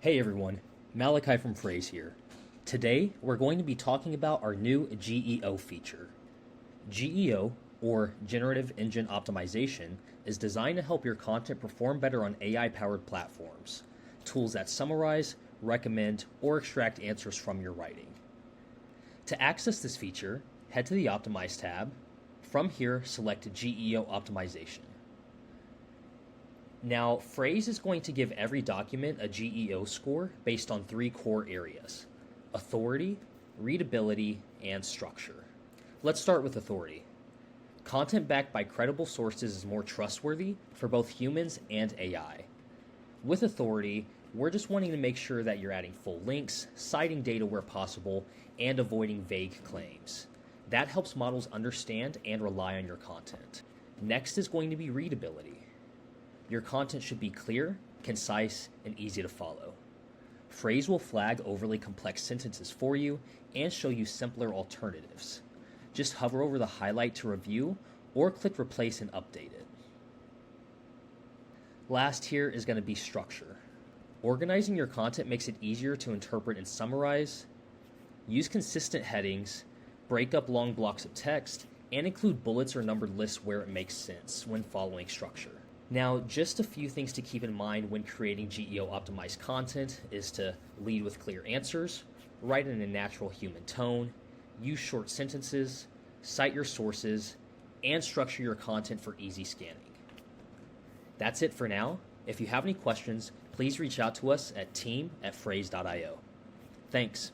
Hey everyone, Malachi from Frase here. Today we're going to be talking about our new GEO feature. GEO, or Generative Engine Optimization, is designed to help your content perform better on AI-powered platforms, tools that summarize, recommend, or extract answers from your writing. To access this feature, head to the Optimize tab. From here, select GEO Optimization. Now, Frase is going to give every document a GEO score based on three core areas: authority, readability, and structure. Let's start with authority. Content backed by credible sources is more trustworthy for both humans and AI. With authority, we're just wanting to make sure that you're adding full links, citing data where possible, and avoiding vague claims. That helps models understand and rely on your content. Next is going to be readability. Your content should be clear, concise, and easy to follow. Frase will flag overly complex sentences for you and show you simpler alternatives. Just hover over the highlight to review or click replace and update it. Last here is going to be structure. Organizing your content makes it easier to interpret and summarize. Use consistent headings, break up long blocks of text, and include bullets or numbered lists where it makes sense when following structure. Now, just a few things to keep in mind when creating GEO-optimized content is to lead with clear answers, write in a natural human tone, use short sentences, cite your sources, and structure your content for easy scanning. That's it for now. If you have any questions, please reach out to us at team@frase.io. Thanks.